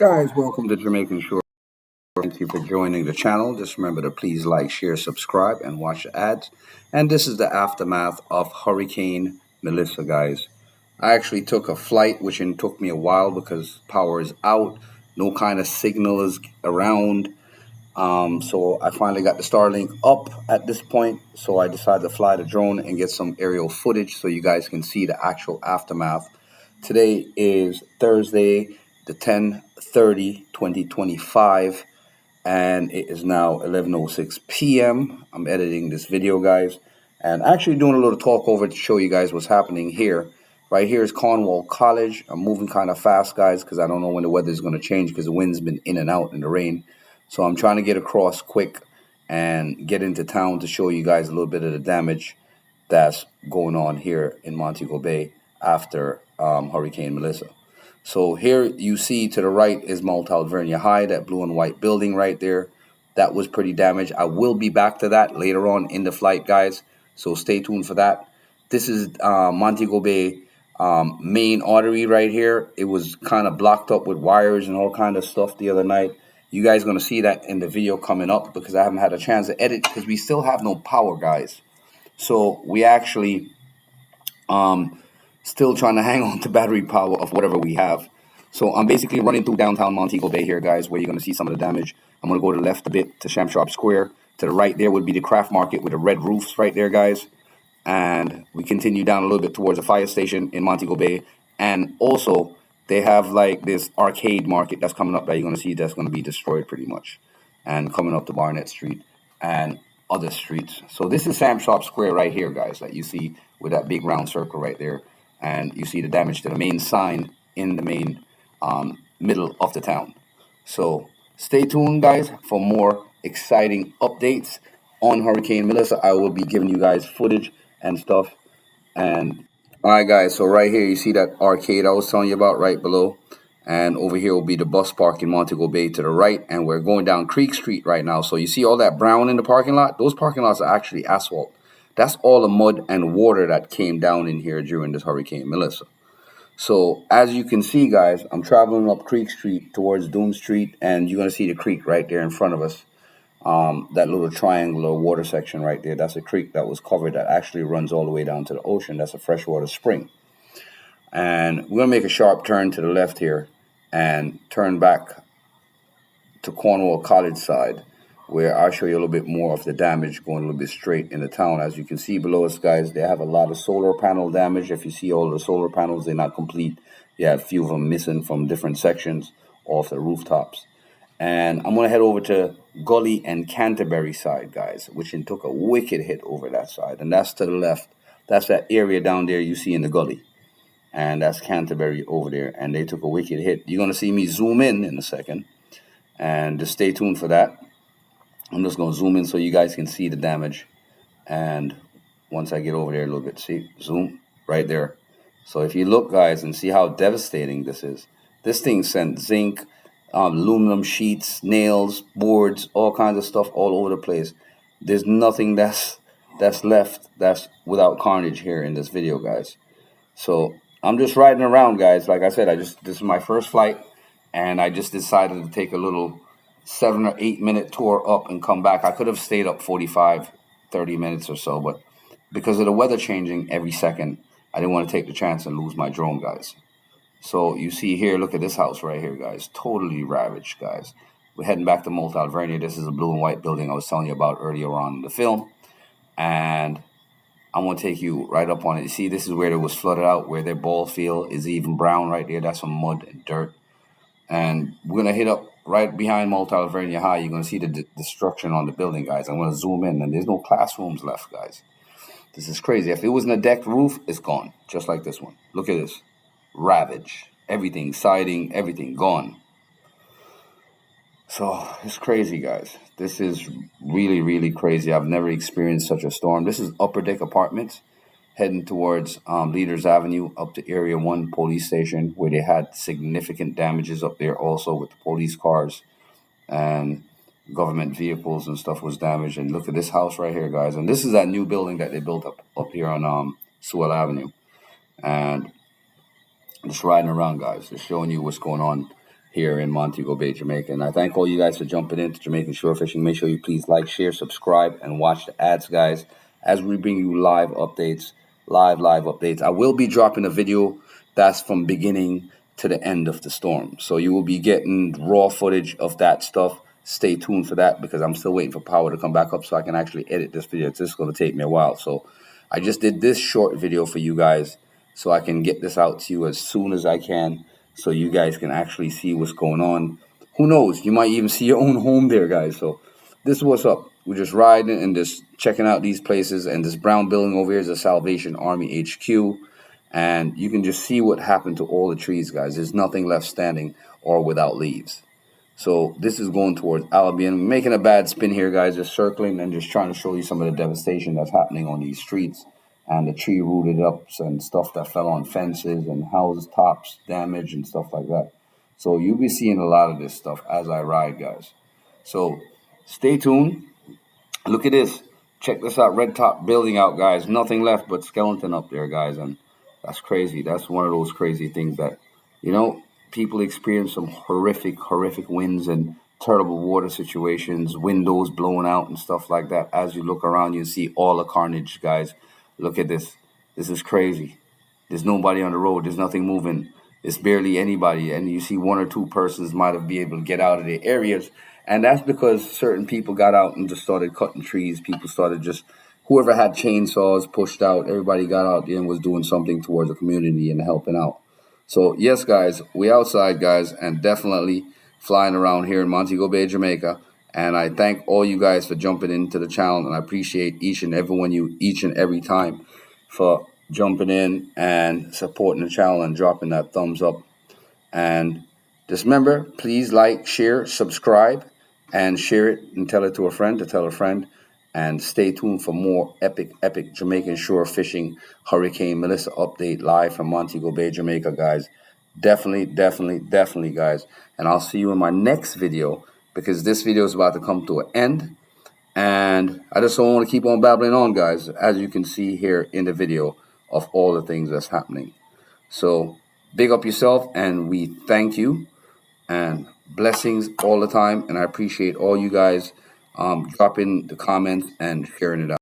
Guys, welcome to Jamaican Shore. Thank you for joining the channel. Just remember to please like, share, subscribe, and watch the ads. And this is the aftermath of Hurricane Melissa, guys. I actually took a flight, which took me a while because power is out. No kind of signal is around. So I finally got the Starlink up at this point. So I decided to fly the drone and get some aerial footage so you guys can see the actual aftermath. Today is Thursday, the 10/30, 2025, and it is now 11:06 p.m. I'm editing this video, guys, and actually doing a little talk over to show you guys what's happening here. Right here is Cornwall College. I'm moving kind of fast, guys, because I don't know when the weather is going to change because the wind's been in and out in the rain. So I'm trying to get across quick and get into town to show you guys a little bit of the damage that's going on here in Montego Bay after Hurricane Melissa. So here you see to the right is Mount Alvernia High, that blue and white building right there. That was pretty damaged. I will be back to that later on in the flight, guys. So stay tuned for that. This is Montego Bay main artery right here. It was kind of blocked up with wires and all kind of stuff the other night. You guys are going to see that in the video coming up because I haven't had a chance to edit because we still have no power, guys. So we actually still trying to hang on to battery power of whatever we have. So I'm basically running through downtown Montego Bay here, guys, where you're going to see some of the damage. I'm going to go to the left a bit to Shamsharp Square. To the right there would be the craft market with the red roofs right there, guys. And we continue down a little bit towards the fire station in Montego Bay. And also, they have like this arcade market that's coming up that you're going to see that's going to be destroyed pretty much. And coming up to Barnett Street and other streets. So this is Shamsharp Square right here, guys, that you see with that big round circle right there. And you see the damage to the main sign in the main middle of the town. So stay tuned, guys, for more exciting updates on Hurricane Melissa. I will be giving you guys footage and stuff. And all right, guys, so right here you see that arcade I was telling you about right below. And over here will be the bus park in Montego Bay to the right. And we're going down Creek Street right now. So you see all that brown in the parking lot? Those parking lots are actually asphalt. That's all the mud and water that came down in here during this Hurricane Melissa. So as you can see, guys, I'm traveling up Creek Street towards Doom Street, and you're going to see the creek right there in front of us. That little triangular water section right there, that's a creek that was covered that actually runs all the way down to the ocean. That's a freshwater spring. And we're going to make a sharp turn to the left here and turn back to Cornwall College side, where I'll show you a little bit more of the damage going a little bit straight in the town. As you can see below us, guys, they have a lot of solar panel damage. If you see all the solar panels, they're not complete. You have a few of them missing from different sections off the rooftops. And I'm going to head over to Gully and Canterbury side, guys, which took a wicked hit over that side. And that's to the left. That's that area down there you see in the gully. And that's Canterbury over there. And they took a wicked hit. You're going to see me zoom in a second. And just stay tuned for that. I'm just going to zoom in so you guys can see the damage. And once I get over there a little bit, see, zoom right there. So if you look, guys, and see how devastating this is. This thing sent zinc, aluminum sheets, nails, boards, all kinds of stuff all over the place. There's nothing that's left that's without carnage here in this video, guys. So I'm just riding around, guys. Like I said, this is my first flight, and I just decided to take a little 7 or 8 minute tour up and come back. I could have stayed up 45, 30 minutes or so, but because of the weather changing every second, I didn't want to take the chance and lose my drone, guys. So you see here, look at this house right here, guys. Totally ravaged, guys. We're heading back to Mount Alvernia. This is a blue and white building I was telling you about earlier on in the film. And I'm going to take you right up on it. You see, this is where it was flooded out, where their ball field is even brown right there. That's some mud and dirt. And we're going to hit up right behind Mount Alvernia High. You're going to see the destruction on the building, guys. I'm going to zoom in, and there's no classrooms left, guys. This is crazy. If it wasn't a decked roof, it's gone, just like this one. Look at this. Ravage. Everything, siding, everything gone. So it's crazy, guys. This is really, really crazy. I've never experienced such a storm. This is Upper Deck Apartments, heading towards Leaders Avenue up to Area 1 police station, where they had significant damages up there also with the police cars and government vehicles and stuff was damaged. And look at this house right here, guys. And this is that new building that they built up here on Sewell Avenue. And just riding around, guys, just showing you what's going on here in Montego Bay, Jamaica. And I thank all you guys for jumping into Jamaican shore fishing. Make sure you please like, share, subscribe, and watch the ads, guys, as we bring you live updates, live updates. I will be dropping a video that's from beginning to the end of the storm. So you will be getting raw footage of that stuff. Stay tuned for that because I'm still waiting for power to come back up so I can actually edit this video. It's just going to take me a while. So I just did this short video for you guys so I can get this out to you as soon as I can so you guys can actually see what's going on. Who knows? You might even see your own home there, guys. So this is what's up. We're just riding and just checking out these places. And this brown building over here is the Salvation Army HQ. And you can just see what happened to all the trees, guys. There's nothing left standing or without leaves. So this is going towards Albion. Making a bad spin here, guys. Just circling and just trying to show you some of the devastation that's happening on these streets. And the tree rooted ups and stuff that fell on fences and house tops damaged and stuff like that. So you'll be seeing a lot of this stuff as I ride, guys. So stay tuned. Look at this. Check this out. Red top building out, guys. Nothing left but skeleton up there, guys. And that's crazy. That's one of those crazy things that, you know, people experience some horrific winds and terrible water situations, windows blowing out and stuff like that. As you look around, you see all the carnage, guys. Look at this. This is crazy. There's nobody on the road. There's nothing moving. It's barely anybody. And you see one or two persons might have been able to get out of their areas. And that's because certain people got out and just started cutting trees. People started just, whoever had chainsaws pushed out, everybody got out there and was doing something towards the community and helping out. So, yes, guys, we outside, guys, and definitely flying around here in Montego Bay, Jamaica. And I thank all you guys for jumping into the channel, and I appreciate each and every one of you, each and every time, for jumping in and supporting the channel and dropping that thumbs up. And just remember, please like, share, subscribe, and share it and tell it to a friend to tell a friend. And stay tuned for more epic Jamaican shore fishing Hurricane Melissa update live from Montego Bay, Jamaica, guys. Definitely, guys. And I'll see you in my next video because this video is about to come to an end. And I just don't want to keep on babbling on, guys, as you can see here in the video of all the things that's happening. So big up yourself, and we thank you. And blessings all the time. And I appreciate all you guys dropping the comments and sharing it out.